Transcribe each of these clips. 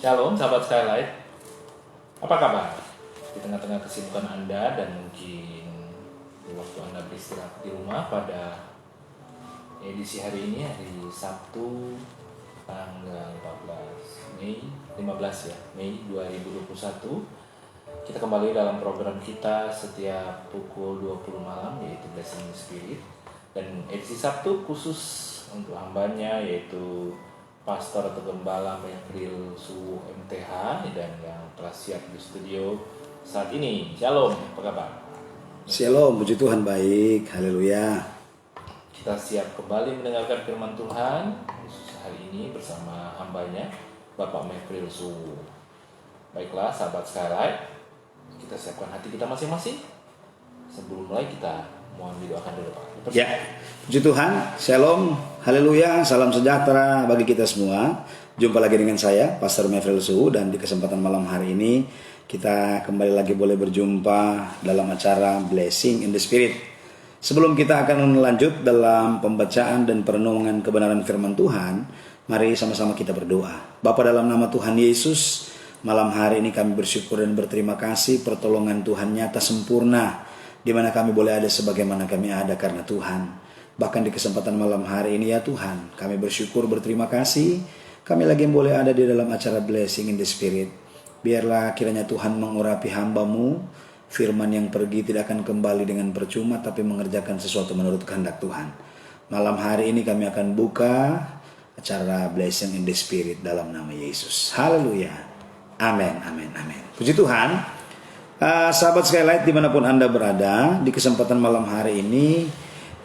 Shalom sahabat Skylight, apa kabar? Di tengah-tengah kesibukan Anda dan mungkin di waktu Anda beristirahat di rumah pada edisi hari ini, hari Sabtu tanggal 14 Mei 2021. Kita kembali dalam program kita setiap pukul 20 malam, yaitu Blessing the Spirit. Dan edisi Sabtu khusus untuk hambanya, yaitu Pastor atau Gembala Mefril Suwu MTH, dan yang telah siap di studio saat ini. Shalom, apa kabar? Shalom, puji Tuhan, baik, haleluya. Kita siap kembali mendengarkan firman Tuhan khusus hari ini bersama hambanya Bapak Mefril Suwu. Baiklah sahabat Skylight, kita siapkan hati kita masing-masing. Sebelum mulai kita mohon didoakan dulu Pak. Ya, puji Tuhan, shalom, haleluya, salam sejahtera bagi kita semua. Jumpa lagi dengan saya, Pastor Mefril Suwu, dan di kesempatan malam hari ini kita kembali lagi boleh berjumpa dalam acara Blessing in the Spirit. Sebelum kita akan lanjut dalam pembacaan dan perenungan kebenaran firman Tuhan, mari sama-sama kita berdoa. Bapa, dalam nama Tuhan Yesus, malam hari ini kami bersyukur dan berterima kasih pertolongan Tuhan nyata sempurna, di mana kami boleh ada sebagaimana kami ada karena Tuhan. Bahkan di kesempatan malam hari ini ya Tuhan, kami bersyukur berterima kasih kami lagi boleh ada di dalam acara Blessing in the Spirit. Biarlah kiranya Tuhan mengurapi hamba-Mu, firman yang pergi tidak akan kembali dengan percuma, tapi mengerjakan sesuatu menurut kehendak Tuhan. Malam hari ini kami akan buka acara Blessing in the Spirit dalam nama Yesus. Haleluya. Amin, amin, amin. Puji Tuhan. Sahabat Skylight dimanapun Anda berada, di kesempatan malam hari ini,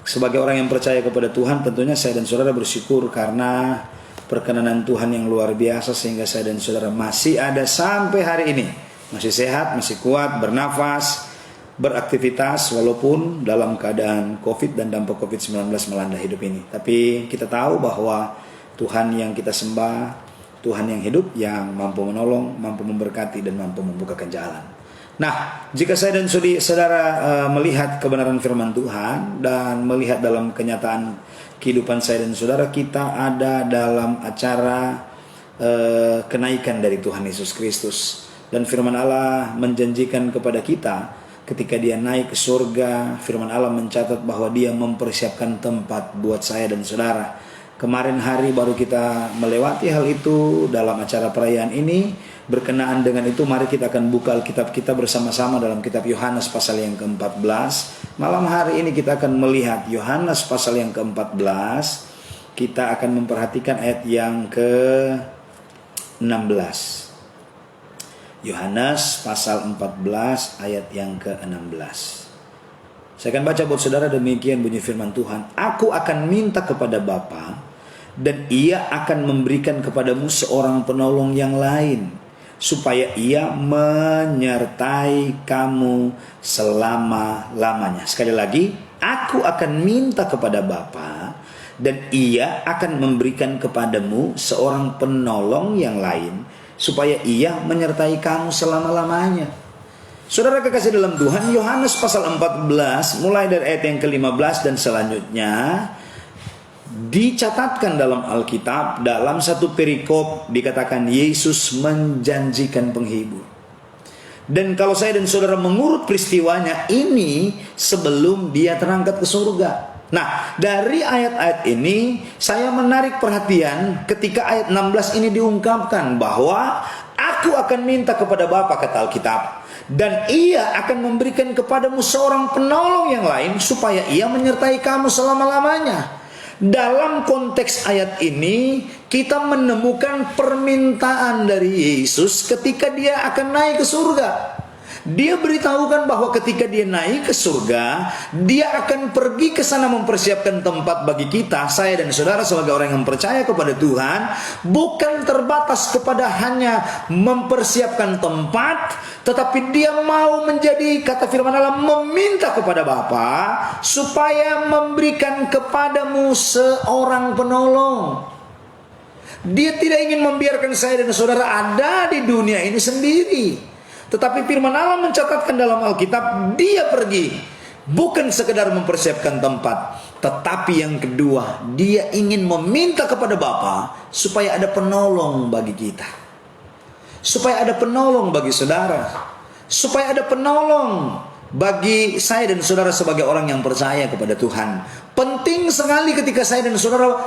sebagai orang yang percaya kepada Tuhan, tentunya saya dan saudara bersyukur karena perkenanan Tuhan yang luar biasa, sehingga saya dan saudara masih ada sampai hari ini, masih sehat, masih kuat, bernafas, beraktivitas, walaupun dalam keadaan COVID dan dampak COVID-19 melanda hidup ini. Tapi kita tahu bahwa Tuhan yang kita sembah, Tuhan yang hidup, yang mampu menolong, mampu memberkati, dan mampu membukakan jalan. Nah, jika saya dan saudara melihat kebenaran firman Tuhan dan melihat dalam kenyataan kehidupan saya dan saudara, kita ada dalam acara kenaikan dari Tuhan Yesus Kristus. Dan firman Allah menjanjikan kepada kita ketika dia naik ke surga, firman Allah mencatat bahwa dia mempersiapkan tempat buat saya dan saudara. Kemarin hari baru kita melewati hal itu dalam acara perayaan ini. Berkenaan dengan itu, mari kita akan buka Alkitab kita bersama-sama dalam kitab Yohanes pasal yang ke-14. Malam hari ini kita akan melihat Yohanes pasal yang ke-14. Kita akan memperhatikan ayat yang ke-16. Yohanes pasal 14 ayat yang ke-16. Saya akan baca buat saudara, demikian bunyi firman Tuhan. Aku akan minta kepada Bapa, dan ia akan memberikan kepadamu seorang penolong yang lain, supaya ia menyertai kamu selama-lamanya. Sekali lagi, aku akan minta kepada Bapa, dan ia akan memberikan kepadamu seorang penolong yang lain, supaya ia menyertai kamu selama-lamanya. Saudara kekasih dalam Tuhan, Yohanes pasal 14 mulai dari ayat yang ke-15 dan selanjutnya dicatatkan dalam Alkitab. Dalam satu perikop dikatakan Yesus menjanjikan penghibur. Dan kalau saya dan saudara mengurut peristiwanya ini sebelum dia terangkat ke surga. Nah, dari ayat-ayat ini saya menarik perhatian ketika ayat 16 ini diungkapkan bahwa aku akan minta kepada Bapa, kata Alkitab, dan ia akan memberikan kepadamu seorang penolong yang lain, supaya ia menyertai kamu selama-lamanya. Dalam konteks ayat ini kita menemukan permintaan dari Yesus ketika dia akan naik ke surga. Dia beritahukan bahwa ketika dia naik ke surga, dia akan pergi ke sana mempersiapkan tempat bagi kita, saya dan saudara sebagai orang yang percaya kepada Tuhan, bukan terbatas kepada hanya mempersiapkan tempat, tetapi dia mau menjadi, kata firman Allah, meminta kepada Bapa supaya memberikan kepadamu seorang penolong. Dia tidak ingin membiarkan saya dan saudara ada di dunia ini sendiri. Tetapi firman Allah mencatatkan dalam Alkitab, dia pergi bukan sekedar mempersiapkan tempat, tetapi yang kedua, dia ingin meminta kepada Bapa supaya ada penolong bagi kita. supaya ada penolong bagi saudara, supaya ada penolong bagi saya dan saudara sebagai orang yang percaya kepada Tuhan. Penting sekali ketika saya dan saudara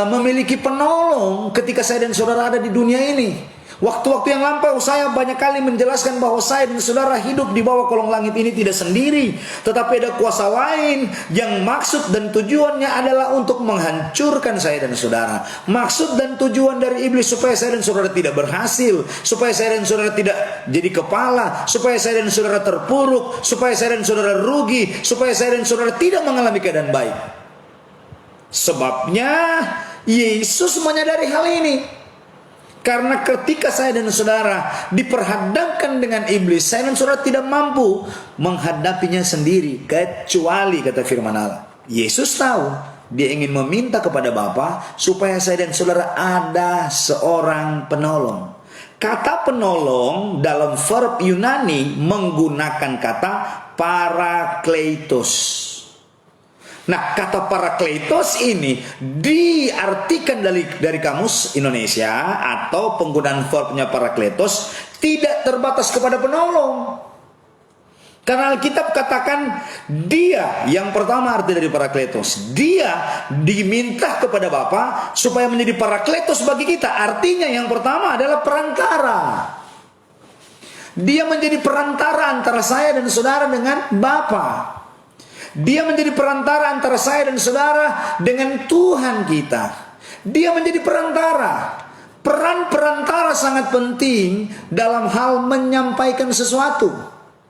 memiliki penolong ketika saya dan saudara ada di dunia ini. Waktu-waktu yang lampau saya banyak kali menjelaskan bahwa saya dan saudara hidup di bawah kolong langit ini tidak sendiri, tetapi ada kuasa lain yang maksud dan tujuannya adalah untuk menghancurkan saya dan saudara. Maksud dan tujuan dari iblis supaya saya dan saudara tidak berhasil, supaya saya dan saudara tidak jadi kepala, supaya saya dan saudara terpuruk, supaya saya dan saudara rugi, supaya saya dan saudara tidak mengalami keadaan baik. Sebabnya Yesus menyadari hal ini. Karena ketika saya dan saudara diperhadapkan dengan iblis, saya dan saudara tidak mampu menghadapinya sendiri, kecuali kata firman Allah. Yesus tahu, dia ingin meminta kepada Bapa supaya saya dan saudara ada seorang penolong. Kata penolong dalam verb Yunani menggunakan kata parakletos. Nah, kata parakletos ini diartikan dari kamus Indonesia atau penggunaan verbnya parakletos tidak terbatas kepada penolong. Karena Alkitab katakan dia, yang pertama arti dari parakletos, dia diminta kepada Bapa supaya menjadi parakletos bagi kita. Artinya yang pertama adalah perantara. Dia menjadi perantara antara saya dan saudara dengan Bapa. Dia menjadi perantara antara saya dan saudara dengan Tuhan kita. Dia menjadi perantara. Peran perantara sangat penting dalam hal menyampaikan sesuatu.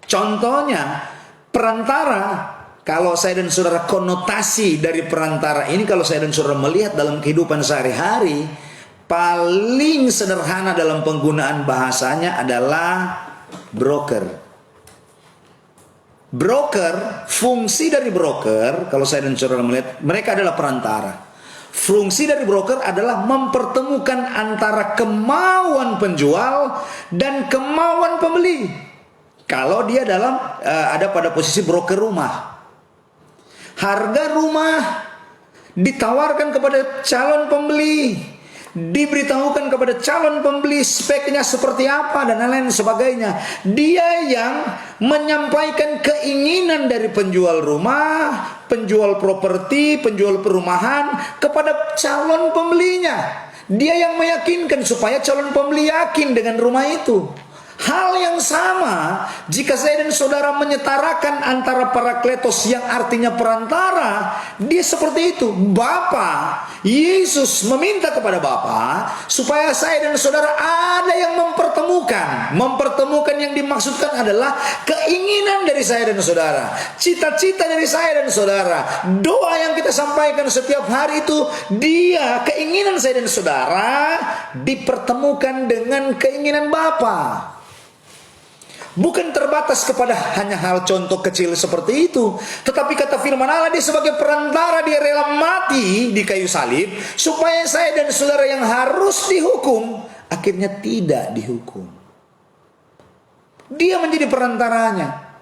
Contohnya, perantara, kalau saya dan saudara konotasi dari perantara ini, kalau saya dan saudara melihat dalam kehidupan sehari-hari, paling sederhana dalam penggunaan bahasanya adalah broker. Broker, fungsi dari broker, kalau saya dan saudara melihat, mereka adalah perantara. Fungsi dari broker adalah mempertemukan antara kemauan penjual dan kemauan pembeli. Kalau dia ada pada posisi broker rumah, harga rumah ditawarkan kepada calon pembeli, diberitahukan kepada calon pembeli speknya seperti apa dan lain-lain sebagainya. Dia yang menyampaikan keinginan dari penjual rumah, penjual properti, penjual perumahan kepada calon pembelinya. Dia yang meyakinkan supaya calon pembeli yakin dengan rumah itu. Hal yang sama jika saya dan saudara menyetarakan antara parakletos yang artinya perantara, dia seperti itu. Bapa, Yesus meminta kepada Bapa supaya saya dan saudara ada yang mempertemukan. Mempertemukan yang dimaksudkan adalah keinginan dari saya dan saudara, cita-cita dari saya dan saudara, doa yang kita sampaikan setiap hari itu, dia, keinginan saya dan saudara dipertemukan dengan keinginan Bapa. Bukan terbatas kepada hanya hal contoh kecil seperti itu, tetapi kata firman Allah, dia sebagai perantara, dia rela mati di kayu salib supaya saya dan saudara yang harus dihukum akhirnya tidak dihukum. Dia menjadi perantaranya.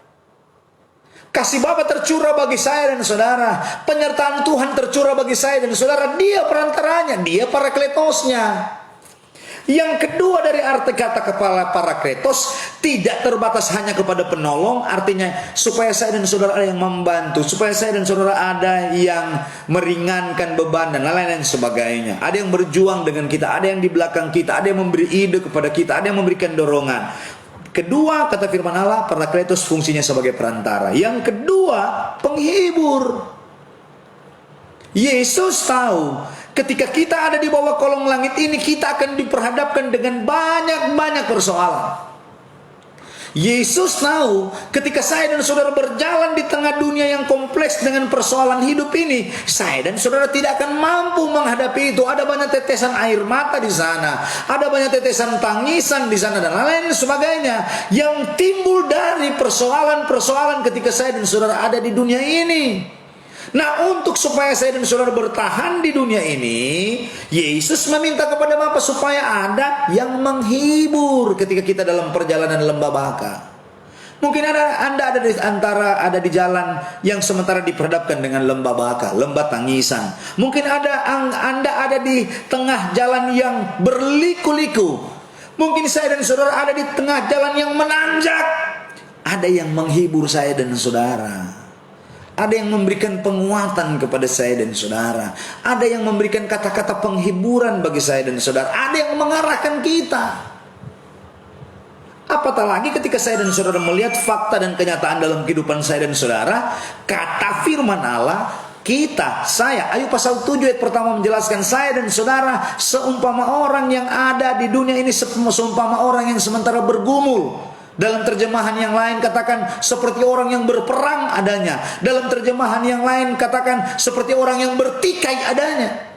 Kasih Bapa tercurah bagi saya dan saudara, penyertaan Tuhan tercurah bagi saya dan saudara. Dia perantaranya, dia parakletosnya. Yang kedua dari arti kata kepala parakletos, tidak terbatas hanya kepada penolong, artinya supaya saya dan saudara ada yang membantu, supaya saya dan saudara ada yang meringankan beban dan lain-lain sebagainya. Ada yang berjuang dengan kita, ada yang di belakang kita, ada yang memberi ide kepada kita, ada yang memberikan dorongan. Kedua, kata firman Allah, parakletos fungsinya sebagai perantara. Yang kedua, penghibur. Yesus tahu ketika kita ada di bawah kolong langit ini, kita akan diperhadapkan dengan banyak-banyak persoalan. Yesus tahu ketika saya dan saudara berjalan di tengah dunia yang kompleks dengan persoalan hidup ini, saya dan saudara tidak akan mampu menghadapi itu. Ada banyak tetesan air mata di sana, ada banyak tetesan tangisan di sana dan lain-lain sebagainya yang timbul dari persoalan-persoalan ketika saya dan saudara ada di dunia ini. Nah, untuk supaya saya dan saudara bertahan di dunia ini, Yesus meminta kepada Bapa supaya ada yang menghibur ketika kita dalam perjalanan lembah baka. Mungkin Anda ada di jalan yang sementara diperhadapkan dengan lembah baka, lembah tangisan. Mungkin Anda ada di tengah jalan yang berliku-liku. Mungkin saya dan saudara ada di tengah jalan yang menanjak. Ada yang menghibur saya dan saudara. Ada yang memberikan penguatan kepada saya dan saudara. Ada yang memberikan kata-kata penghiburan bagi saya dan saudara. Ada yang mengarahkan kita. Apatah lagi ketika saya dan saudara melihat fakta dan kenyataan dalam kehidupan saya dan saudara. Kata firman Allah, Ayub pasal 7 ayat pertama menjelaskan, saya dan saudara seumpama orang yang ada di dunia ini, seumpama orang yang sementara bergumul. Dalam terjemahan yang lain katakan seperti orang yang berperang adanya. Dalam terjemahan yang lain katakan seperti orang yang bertikai adanya.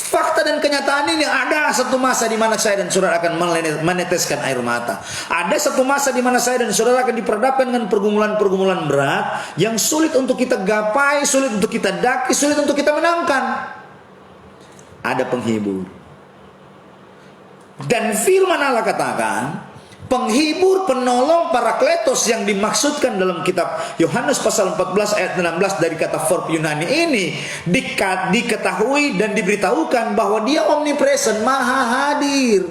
Fakta dan kenyataan ini, ada satu masa di mana saya dan saudara akan meneteskan air mata. Ada satu masa di mana saya dan saudara akan diperhadapkan dengan pergumulan-pergumulan berat yang sulit untuk kita gapai, sulit untuk kita daki, sulit untuk kita menangkan. Ada penghibur. Dan firman Allah katakan, penghibur, penolong, parakletos yang dimaksudkan dalam kitab Yohanes pasal 14 ayat 16 dari kata verb Yunani ini diketahui dan diberitahukan bahwa dia omnipresent, maha hadir.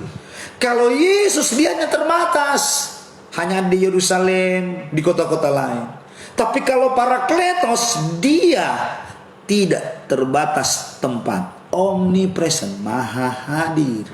Kalau Yesus dia hanya terbatas, hanya di Yerusalem, di kota-kota lain. Tapi kalau parakletos, dia tidak terbatas tempat, omnipresent, maha hadir.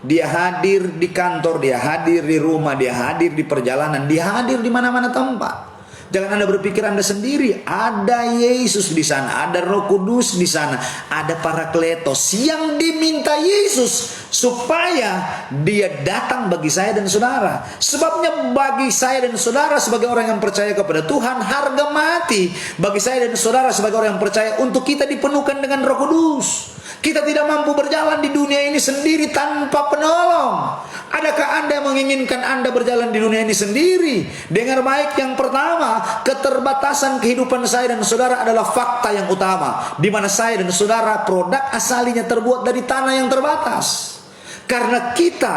Dia hadir di kantor, dia hadir di rumah, dia hadir di perjalanan, dia hadir di mana-mana tempat. Jangan Anda berpikir Anda sendiri. Ada Yesus di sana, ada Roh Kudus di sana, ada Parakletos yang diminta Yesus supaya dia datang bagi saya dan saudara. Sebabnya bagi saya dan saudara sebagai orang yang percaya kepada Tuhan, harga mati. Bagi saya dan saudara sebagai orang yang percaya untuk kita dipenuhkan dengan Roh Kudus. Kita tidak mampu berjalan di dunia ini sendiri tanpa penolong. Adakah Anda menginginkan Anda berjalan di dunia ini sendiri? Dengar baik, yang pertama, keterbatasan kehidupan saya dan saudara adalah fakta yang utama, di mana saya dan saudara produk asalinya terbuat dari tanah yang terbatas. Karena kita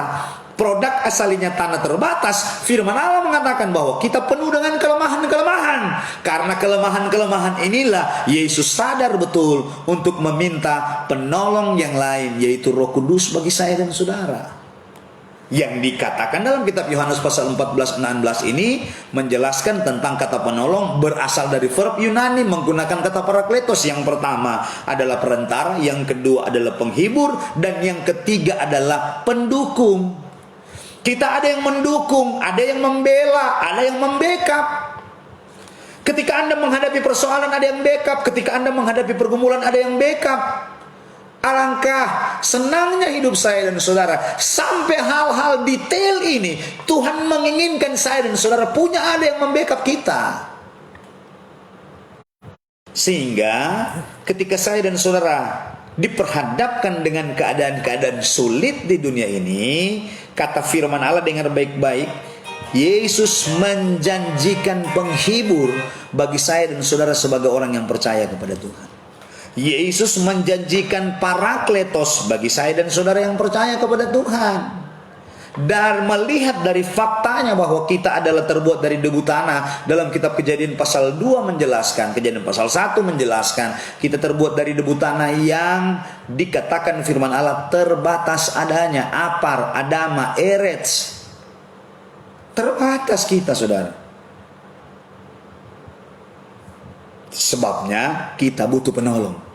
produk asalinya tanah terbatas, firman Allah mengatakan bahwa kita penuh dengan kelemahan-kelemahan. Karena kelemahan-kelemahan inilah Yesus sadar betul untuk meminta penolong yang lain, yaitu Roh Kudus bagi saya dan saudara. Yang dikatakan dalam kitab Yohanes pasal 14-16 ini menjelaskan tentang kata penolong berasal dari verb Yunani menggunakan kata parakletos. Yang pertama adalah perantara, yang kedua adalah penghibur, dan yang ketiga adalah pendukung. Kita ada yang mendukung, ada yang membela, ada yang membackup. Ketika Anda menghadapi persoalan, ada yang backup. Ketika Anda menghadapi pergumulan, ada yang backup. Alangkah senangnya hidup saya dan saudara, sampai hal-hal detail ini Tuhan menginginkan saya dan saudara punya ada yang membackup kita. Sehingga ketika saya dan saudara diperhadapkan dengan keadaan-keadaan sulit di dunia ini, kata firman Allah, dengar baik-baik, Yesus menjanjikan penghibur bagi saya dan saudara sebagai orang yang percaya kepada Tuhan. Yesus menjanjikan parakletos bagi saya dan saudara yang percaya kepada Tuhan. Dan melihat dari faktanya bahwa kita adalah terbuat dari debu tanah, dalam kitab Kejadian pasal 2 menjelaskan, Kejadian pasal 1 menjelaskan, kita terbuat dari debu tanah yang dikatakan firman Allah terbatas adanya, apar, adama, erets. Terbatas kita, saudara. Sebabnya kita butuh penolong.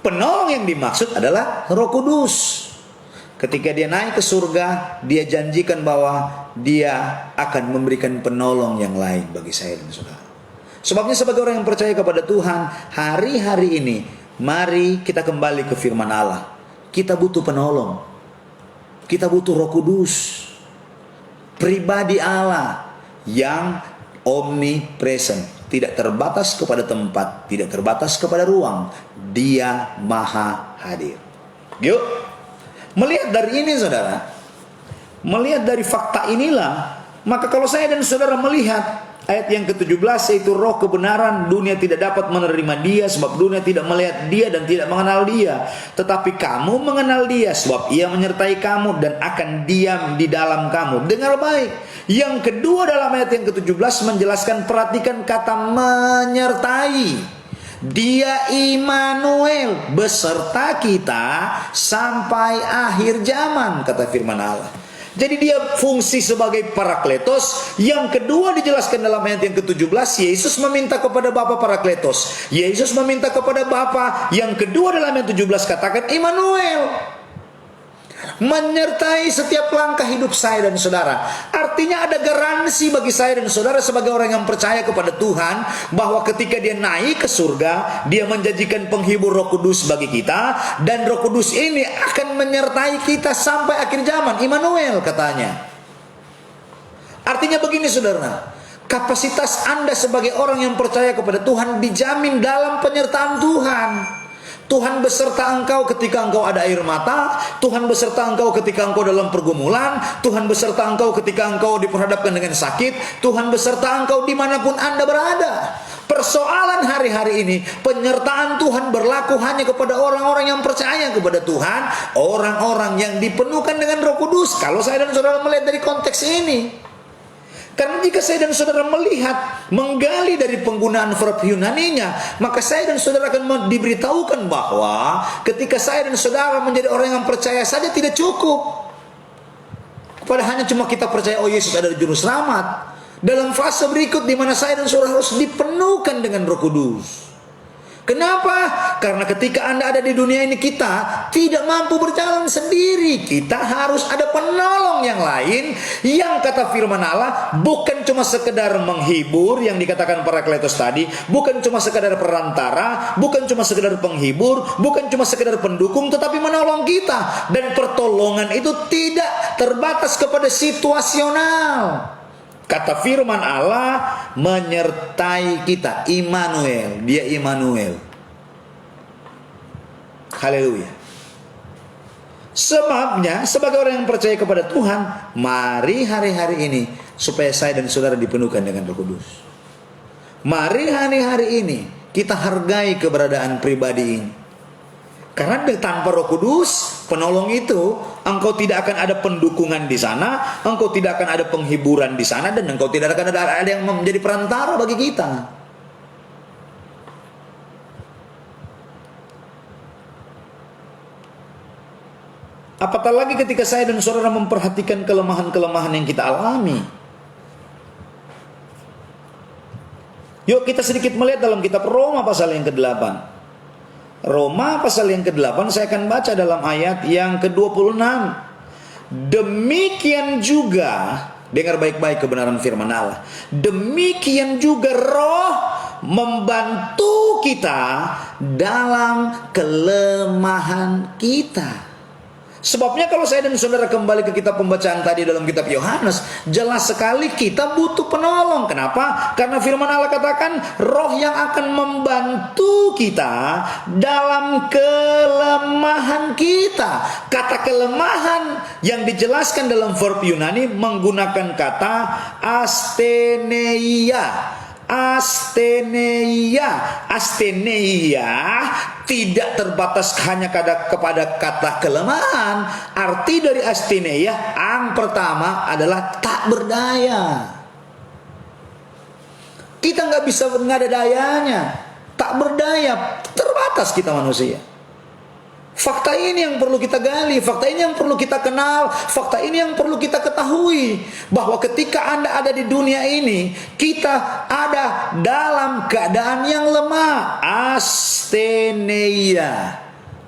Penolong yang dimaksud adalah Roh Kudus. Ketika dia naik ke surga, dia janjikan bahwa dia akan memberikan penolong yang lain bagi saya dan saudara. Sebabnya sebagai orang yang percaya kepada Tuhan, hari-hari ini mari kita kembali ke firman Allah. Kita butuh penolong. Kita butuh Roh Kudus, pribadi Allah yang omnipresent, tidak terbatas kepada tempat, tidak terbatas kepada ruang. Dia maha hadir. Yuk, melihat dari ini, saudara, melihat dari fakta inilah, maka kalau saya dan saudara melihat ayat yang ke-17, yaitu roh kebenaran, dunia tidak dapat menerima dia, sebab dunia tidak melihat dia dan tidak mengenal dia. Tetapi kamu mengenal dia, sebab ia menyertai kamu dan akan diam di dalam kamu. Dengar baik. Yang kedua dalam ayat yang ke-17 menjelaskan, perhatikan kata menyertai. Dia Immanuel, beserta kita sampai akhir zaman, kata firman Allah. Jadi dia fungsi sebagai Parakletos. Yang kedua dijelaskan dalam ayat yang ke-17, Yesus meminta kepada Bapa Parakletos. Yesus meminta kepada Bapa. Yang kedua dalam ayat 17 katakan Immanuel, menyertai setiap langkah hidup saya dan saudara. Artinya ada garansi bagi saya dan saudara sebagai orang yang percaya kepada Tuhan, bahwa ketika dia naik ke surga, dia menjanjikan penghibur Roh Kudus bagi kita, dan Roh Kudus ini akan menyertai kita sampai akhir zaman. Immanuel katanya. Artinya begini saudara, kapasitas Anda sebagai orang yang percaya kepada Tuhan dijamin dalam penyertaan Tuhan. Tuhan beserta engkau ketika engkau ada air mata. Tuhan beserta engkau ketika engkau dalam pergumulan. Tuhan beserta engkau ketika engkau diperhadapkan dengan sakit. Tuhan beserta engkau dimanapun Anda berada. Persoalan hari-hari ini, penyertaan Tuhan berlaku hanya kepada orang-orang yang percaya kepada Tuhan, orang-orang yang dipenuhkan dengan Roh Kudus. Kalau saya dan saudara melihat dari konteks ini, karena jika saya dan saudara melihat, menggali dari penggunaan verb Yunaninya, maka saya dan saudara akan diberitahukan bahwa ketika saya dan saudara menjadi orang yang percaya saja tidak cukup. Kepada hanya cuma kita percaya, oh Yesus adalah juru selamat. Dalam fase berikut di mana saya dan saudara harus dipenuhkan dengan Roh Kudus. Kenapa? Karena ketika Anda ada di dunia ini, kita tidak mampu berjalan sendiri. Kita harus ada penolong yang lain, yang kata firman Allah bukan cuma sekedar menghibur, yang dikatakan Parakletos tadi, bukan cuma sekedar perantara, bukan cuma sekedar penghibur, bukan cuma sekedar pendukung, tetapi menolong kita. Dan pertolongan itu tidak terbatas kepada situasional. Kata firman Allah menyertai kita. Immanuel, dia Immanuel. Haleluya. Sebabnya sebagai orang yang percaya kepada Tuhan, mari hari-hari ini supaya saya dan saudara dipenuhkan dengan Roh Kudus. Mari hari-hari ini kita hargai keberadaan pribadi ini. Karena tanpa Roh Kudus, penolong itu, engkau tidak akan ada pendukungan di sana, engkau tidak akan ada penghiburan di sana, dan engkau tidak akan ada yang menjadi perantara bagi kita. Apatah lagi ketika saya dan saudara memperhatikan kelemahan-kelemahan yang kita alami. Yuk kita sedikit melihat dalam kitab Roma pasal yang ke-8. Roma pasal yang ke-8 saya akan baca dalam ayat yang ke-26. Demikian juga, dengar baik-baik kebenaran firman Allah, demikian juga Roh membantu kita dalam kelemahan kita. Sebabnya kalau saya dan saudara kembali ke kitab pembacaan tadi dalam kitab Yohanes, jelas sekali kita butuh penolong. Kenapa? Karena firman Allah katakan Roh yang akan membantu kita dalam kelemahan kita. Kata kelemahan yang dijelaskan dalam verb Yunani menggunakan kata asteneia. Asteneia tidak terbatas hanya kepada kata kelemahan. Arti dari asteneia yang pertama adalah tak berdaya. Kita nggak ada dayanya, tak berdaya, terbatas kita manusia. Fakta ini yang perlu kita gali, fakta ini yang perlu kita kenal, fakta ini yang perlu kita ketahui, bahwa ketika Anda ada di dunia ini, kita ada dalam keadaan yang lemah. Asteneia.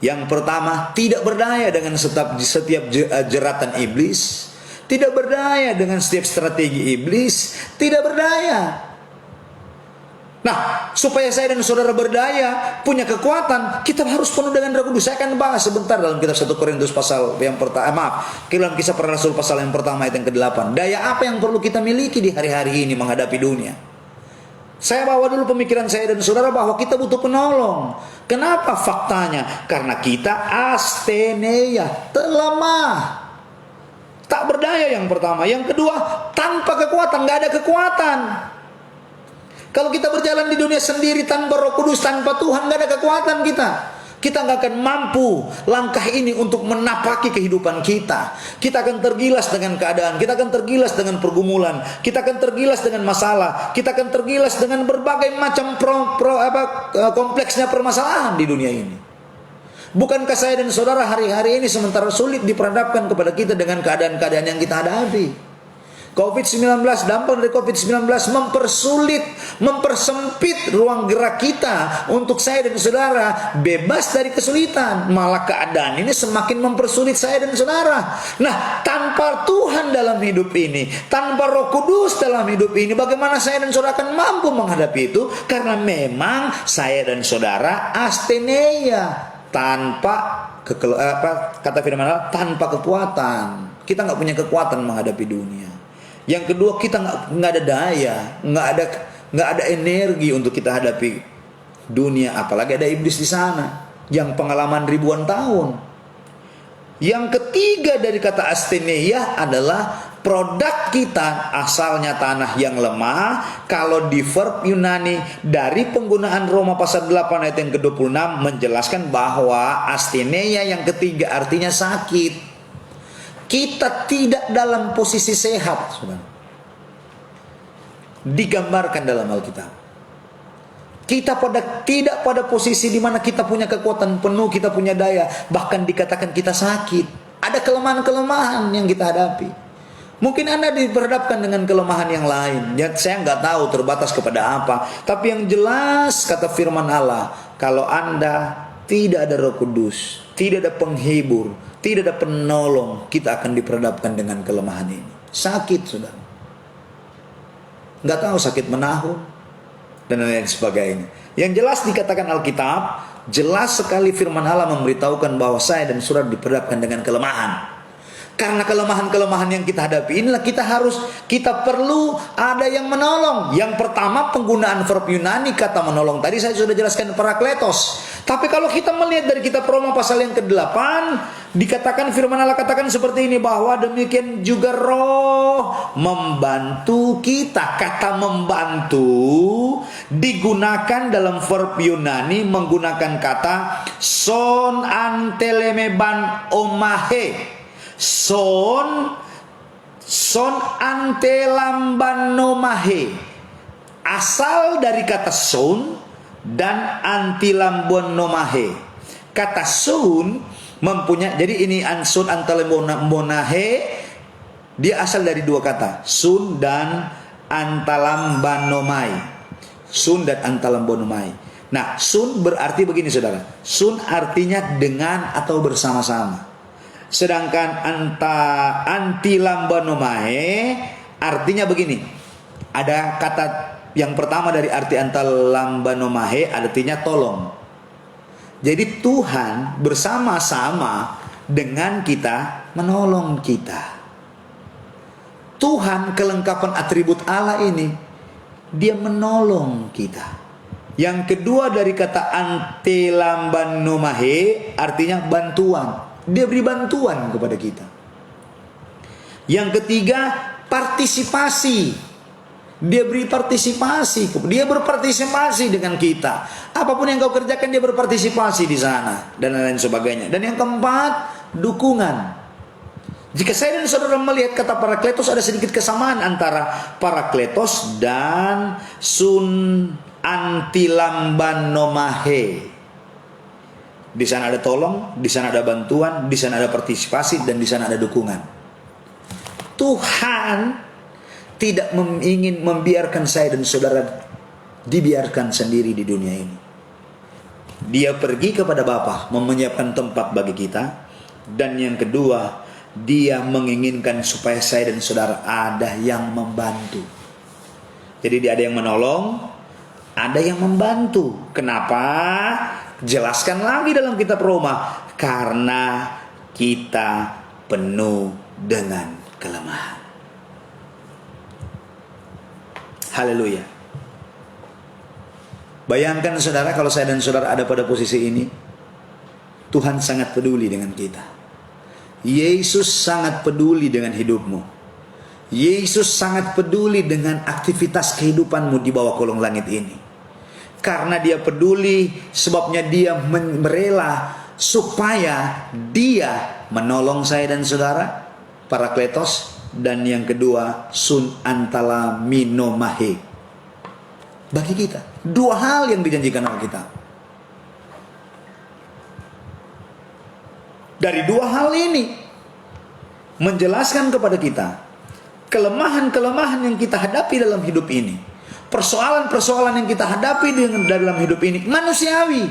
Yang pertama, tidak berdaya dengan setiap jeratan iblis, tidak berdaya dengan setiap strategi iblis, tidak berdaya. Nah, supaya saya dan saudara berdaya, punya kekuatan, kita harus penuh dengan Roh Kudus. Saya akan bahas sebentar dalam kitab 1 Korintus pasal yang pertama, dalam Kisah Para Rasul pasal yang pertama ayat yang ke-8. Daya apa yang perlu kita miliki di hari-hari ini menghadapi dunia? Saya bawa dulu pemikiran saya dan saudara bahwa kita butuh penolong. Kenapa faktanya? Karena kita asteneia, lemah, tak berdaya yang pertama. Yang kedua, tanpa kekuatan, nggak ada kekuatan. Kalau kita berjalan di dunia sendiri tanpa Roh Kudus, tanpa Tuhan, nggak ada kekuatan kita. Kita nggak akan mampu langkah ini untuk menapaki kehidupan kita. Kita akan tergilas dengan keadaan, kita akan tergilas dengan pergumulan, kita akan tergilas dengan masalah, kita akan tergilas dengan berbagai macam kompleksnya permasalahan di dunia ini. Bukankah saya dan saudara hari-hari ini sementara sulit diperhadapkan kepada kita dengan keadaan-keadaan yang kita hadapi? COVID-19, dampak dari COVID-19 mempersulit, mempersempit ruang gerak kita untuk saya dan saudara bebas dari kesulitan. Malah keadaan ini semakin mempersulit saya dan saudara. Nah, tanpa Tuhan dalam hidup ini, tanpa Roh Kudus dalam hidup ini, bagaimana saya dan saudara akan mampu menghadapi itu? Karena memang saya dan saudara asteneia, tanpa kata firman Allah, tanpa kekuatan. Kita nggak punya kekuatan menghadapi dunia. Yang kedua, kita nggak ada daya, nggak ada energi untuk kita hadapi dunia, apalagi ada iblis di sana yang pengalaman ribuan tahun. Yang ketiga dari kata asteneia adalah produk kita asalnya tanah yang lemah. Kalau di verb Yunani dari penggunaan Roma pasal 8 ayat yang ke-26 menjelaskan bahwa asteneia yang ketiga artinya sakit. Kita tidak dalam posisi sehat, saudara. Digambarkan dalam Alkitab. Kita tidak pada posisi di mana kita punya kekuatan penuh, kita punya daya, bahkan dikatakan kita sakit. Ada kelemahan-kelemahan yang kita hadapi. Mungkin Anda diperhadapkan dengan kelemahan yang lain. Ya, saya nggak tahu terbatas kepada apa. Tapi yang jelas kata firman Allah, kalau Anda tidak ada Roh Kudus, tidak ada penghibur, tidak ada penolong, kita akan diperhadapkan dengan kelemahan ini. Sakit, saudara. Nggak tahu sakit menahun dan lain sebagainya. Yang jelas dikatakan Alkitab, jelas sekali firman Allah memberitahukan bahwa saya dan saudara diperhadapkan dengan kelemahan. Karena kelemahan-kelemahan yang kita hadapi inilah kita perlu ada yang menolong. Yang pertama, penggunaan verb Yunani kata menolong. Tadi saya sudah jelaskan parakletos. Tapi kalau kita melihat dari kitab Roma pasal yang ke-8, dikatakan firman Allah katakan seperti ini, bahwa demikian juga Roh membantu kita. Kata membantu digunakan dalam verb Yunani menggunakan kata son antelemeban omahe. Son antelambanomahe, asal dari kata son dan antilambonomahe. Kata son mempunyai, jadi ini son antalambonahe, dia asal dari dua kata, sun dan antalambanomai. Sun dan antalambonomai. Nah, sun berarti begini, saudara. Sun artinya dengan atau bersama-sama. Sedangkan antilambanomai artinya begini. Ada kata yang pertama dari arti antilambanomai artinya tolong. Jadi Tuhan bersama-sama dengan kita menolong kita. Tuhan, kelengkapan atribut Allah ini, dia menolong kita. Yang kedua dari kata antilambanomai artinya bantuan. Dia beri bantuan kepada kita. Yang ketiga, partisipasi. Dia beri partisipasi. Dia berpartisipasi dengan kita. Apapun yang kau kerjakan, dia berpartisipasi di sana. Dan lain sebagainya. Dan yang keempat, dukungan. Jika saya dan saudara melihat kata parakletos, ada sedikit kesamaan antara parakletos dan sun antilambanomai. Di sana ada tolong, di sana ada bantuan, di sana ada partisipasi, dan di sana ada dukungan. Tuhan tidak ingin membiarkan saya dan saudara dibiarkan sendiri di dunia ini. Dia pergi kepada Bapa, menyiapkan tempat bagi kita. Dan yang kedua, dia menginginkan supaya saya dan saudara ada yang membantu. Jadi dia ada yang menolong, ada yang membantu. Kenapa? Jelaskan lagi dalam kitab Roma, karena kita penuh dengan kelemahan. Haleluya. Bayangkan saudara, kalau saya dan saudara ada pada posisi ini, Tuhan sangat peduli dengan kita. Yesus sangat peduli dengan hidupmu. Yesus sangat peduli dengan aktivitas kehidupanmu di bawah kolong langit ini. Karena dia peduli, sebabnya dia merela supaya dia menolong saya dan saudara, Parakletos. Dan yang kedua, sun antala minomahe, bagi kita. Dua hal yang dijanjikan oleh kita. Dari dua hal ini menjelaskan kepada kita kelemahan-kelemahan yang kita hadapi dalam hidup ini, persoalan-persoalan yang kita hadapi dalam hidup ini manusiawi.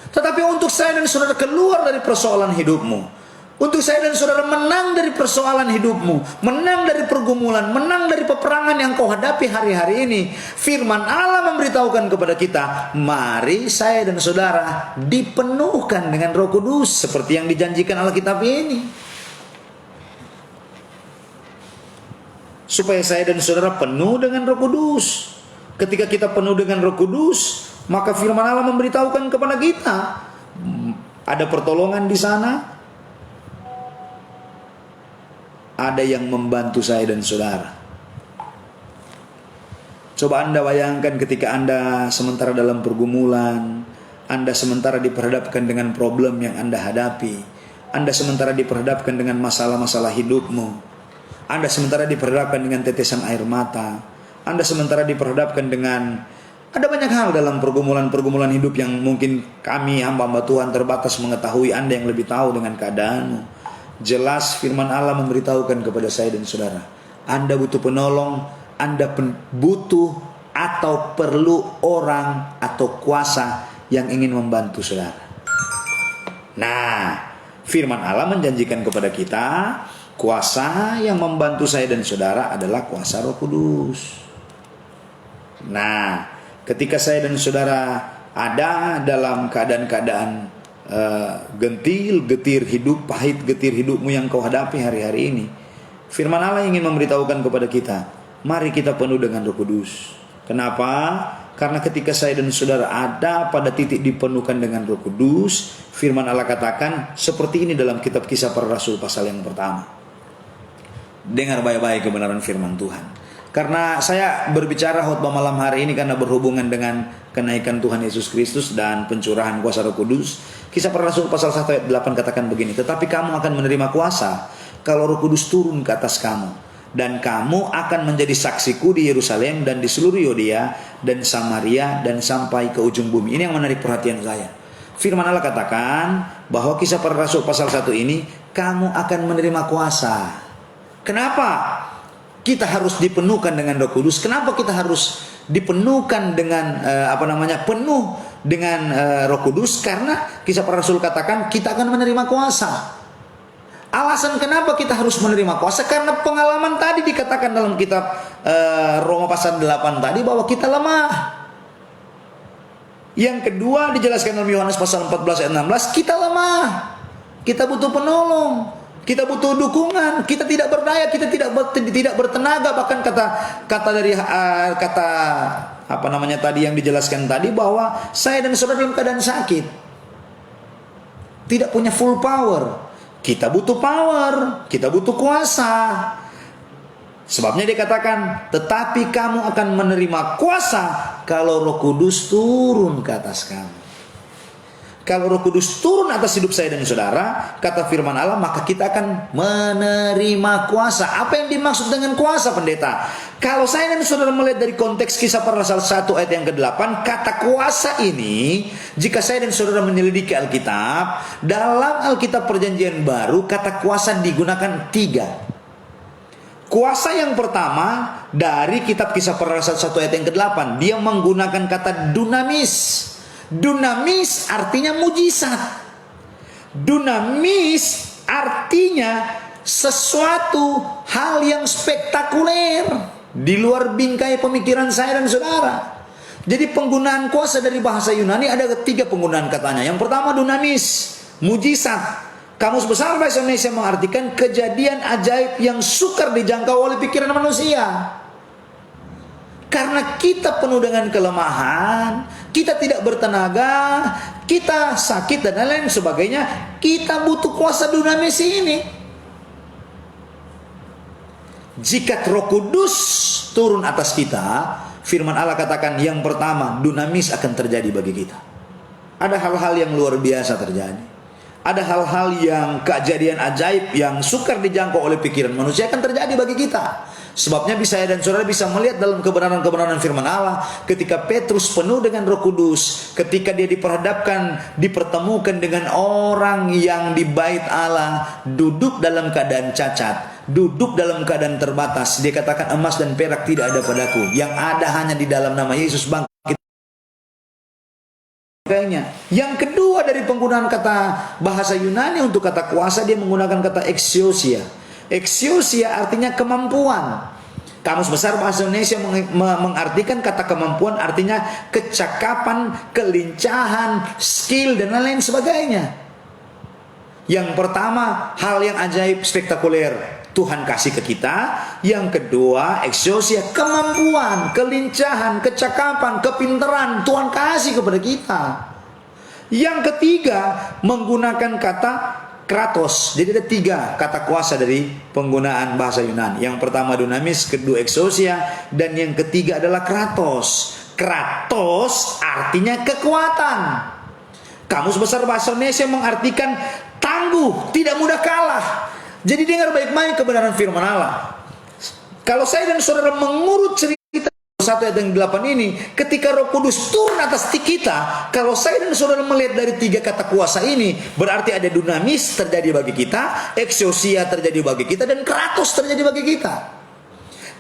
Tetapi untuk saya dan saudara keluar dari persoalan hidupmu, untuk saya dan saudara menang dari persoalan hidupmu, menang dari pergumulan, menang dari peperangan yang kau hadapi hari-hari ini, firman Allah memberitahukan kepada kita, mari saya dan saudara dipenuhkan dengan Roh Kudus seperti yang dijanjikan Alkitab ini. Supaya saya dan saudara penuh dengan Roh Kudus. Ketika kita penuh dengan Roh Kudus, maka firman Allah memberitahukan kepada kita, ada pertolongan di sana, ada yang membantu saya dan saudara. Coba Anda bayangkan ketika Anda sementara dalam pergumulan, Anda sementara diperhadapkan dengan problem yang Anda hadapi, Anda sementara diperhadapkan dengan masalah-masalah hidupmu, Anda sementara diperhadapkan dengan tetesan air mata, Anda sementara diperhadapkan dengan ada banyak hal dalam pergumulan-pergumulan hidup yang mungkin kami hamba-hamba Tuhan terbatas mengetahui, Anda yang lebih tahu dengan keadaanmu. Jelas firman Allah memberitahukan kepada saya dan saudara, Anda butuh penolong, Anda butuh atau perlu orang atau kuasa yang ingin membantu saudara. Nah, firman Allah menjanjikan kepada kita, kuasa yang membantu saya dan saudara adalah kuasa Roh Kudus. Nah, ketika saya dan saudara ada dalam keadaan-keadaan gentil, getir hidup, pahit getir hidupmu yang kau hadapi hari-hari ini, firman Allah ingin memberitahukan kepada kita, mari kita penuh dengan Roh Kudus. Kenapa? Karena ketika saya dan saudara ada pada titik dipenuhkan dengan Roh Kudus, firman Allah katakan seperti ini dalam kitab Kisah Para Rasul pasal yang pertama. Dengar baik-baik kebenaran firman Tuhan. Karena saya berbicara khotbah malam hari ini karena berhubungan dengan kenaikan Tuhan Yesus Kristus dan pencurahan kuasa Roh Kudus. Kisah Para Rasul pasal 1 ayat 8 katakan begini, tetapi kamu akan menerima kuasa kalau Roh Kudus turun ke atas kamu, dan kamu akan menjadi saksiku di Yerusalem dan di seluruh Yudea dan Samaria dan sampai ke ujung bumi. Ini yang menarik perhatian saya. Firman Allah katakan bahwa Kisah Para Rasul pasal 1 ini, kamu akan menerima kuasa. Kenapa kita harus dipenuhkan dengan Roh Kudus? Kenapa kita harus dipenuhkan dengan penuh dengan Roh Kudus? Karena Kisah Para Rasul katakan kita akan menerima kuasa. Alasan kenapa kita harus menerima kuasa? Karena pengalaman tadi dikatakan dalam kitab Roma pasal 8 tadi bahwa kita lemah. Yang kedua dijelaskan dalam Yohanes pasal 14 ayat 16, kita lemah. Kita butuh penolong. Kita butuh dukungan, kita tidak berdaya, kita tidak bertenaga. Bahkan kata tadi yang dijelaskan tadi bahwa saya dan saudara dalam keadaan sakit, tidak punya full power. Kita butuh power, kita butuh kuasa. Sebabnya dikatakan, tetapi kamu akan menerima kuasa kalau Roh Kudus turun ke atas kamu. Kalau Roh Kudus turun atas hidup saya dan saudara, kata firman Allah, maka kita akan menerima kuasa. Apa yang dimaksud dengan kuasa, pendeta? Kalau saya dan saudara melihat dari konteks Kisah Para Rasul 1 ayat yang ke-8, kata kuasa ini, jika saya dan saudara menyelidiki Alkitab, dalam Alkitab Perjanjian Baru, kata kuasa digunakan 3. Kuasa yang pertama dari kitab Kisah Para Rasul 1 ayat yang ke-8, dia menggunakan kata dunamis. Dunamis artinya mujizat. Dunamis artinya sesuatu hal yang spektakuler di luar bingkai pemikiran saya dan saudara. Jadi penggunaan kuasa dari bahasa Yunani ada 3 penggunaan katanya. Yang pertama dunamis, mujizat. Kamus Besar Bahasa Indonesia mengartikan kejadian ajaib yang sukar dijangkau oleh pikiran manusia. Karena kita penuh dengan kelemahan, kita tidak bertenaga, kita sakit dan lain-lain sebagainya, kita butuh kuasa dunamis ini. Jika Roh Kudus turun atas kita, firman Allah katakan yang pertama, dunamis akan terjadi bagi kita. Ada hal-hal yang luar biasa terjadi. Ada hal-hal yang kejadian ajaib yang sukar dijangkau oleh pikiran manusia akan terjadi bagi kita. Sebabnya saya dan saudara bisa melihat dalam kebenaran-kebenaran firman Allah ketika Petrus penuh dengan Roh Kudus, ketika dia dipertemukan dengan orang yang di bait Allah, duduk dalam keadaan cacat, duduk dalam keadaan terbatas. Dia katakan emas dan perak tidak ada padaku, yang ada hanya di dalam nama Yesus bangkit. Yang kedua dari penggunaan kata bahasa Yunani untuk kata kuasa, dia menggunakan kata exousia. Exousia artinya kemampuan. Kamus Besar Bahasa Indonesia mengartikan kata kemampuan artinya kecakapan, kelincahan, skill, dan lain-lain sebagainya. Yang pertama, hal yang ajaib, spektakuler, Tuhan kasih ke kita. Yang kedua, exousia, kemampuan, kelincahan, kecakapan, kepintaran, Tuhan kasih kepada kita. Yang ketiga, menggunakan kata kratos. Jadi ada 3 kata kuasa dari penggunaan bahasa Yunani. Yang pertama dunamis, kedua exousia, dan yang ketiga adalah kratos. Kratos artinya kekuatan. Kamus Besar Bahasa Indonesia mengartikan tangguh, tidak mudah kalah. Jadi dengar baik-baik kebenaran firman Allah. Kalau saya dan saudara mengurut cerita 1 ayat yang 8 ini, ketika Roh Kudus turun atas kita, kalau saya dan saudara melihat dari 3 kata kuasa ini, berarti ada dunamis terjadi bagi kita, exousia terjadi bagi kita, dan kratos terjadi bagi kita.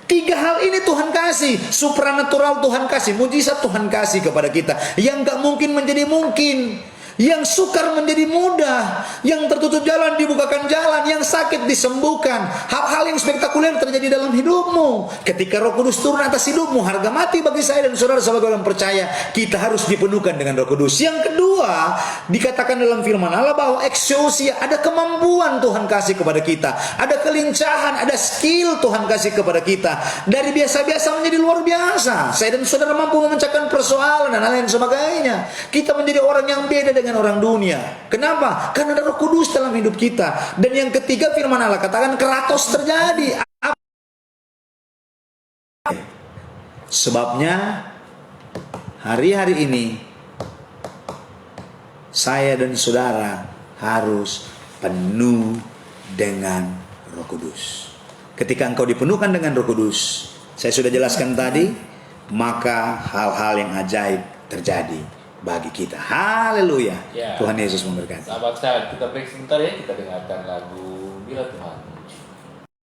3 hal ini Tuhan kasih, supranatural Tuhan kasih, mujizat Tuhan kasih kepada kita, yang gak mungkin menjadi mungkin, yang sukar menjadi mudah, yang tertutup jalan dibukakan jalan, yang sakit disembuhkan. Hal-hal yang spektakuler terjadi dalam hidupmu. Ketika Roh Kudus turun atas hidupmu, harga mati bagi saya dan saudara sebagai orang percaya, kita harus dipenuhkan dengan Roh Kudus. Yang kedua, dikatakan dalam firman Allah bahwa exousia, ada kemampuan Tuhan kasih kepada kita, ada kelincahan, ada skill Tuhan kasih kepada kita. Dari biasa-biasa menjadi luar biasa. Saya dan saudara mampu memecahkan persoalan dan lain sebagainya. Kita menjadi orang yang beda dengan orang dunia. Kenapa? Karena ada Roh Kudus dalam hidup kita. Dan yang ketiga firman Allah katakan kratos terjadi. Sebabnya hari-hari ini saya dan saudara harus penuh dengan Roh Kudus. Ketika engkau dipenuhkan dengan Roh Kudus, saya sudah jelaskan tadi, maka hal-hal yang ajaib terjadi bagi kita. Haleluya. Ya. Tuhan Yesus memberkati. Sahabat saya, kita break sebentar ya, kita dengarkan lagu Bila Tuhan.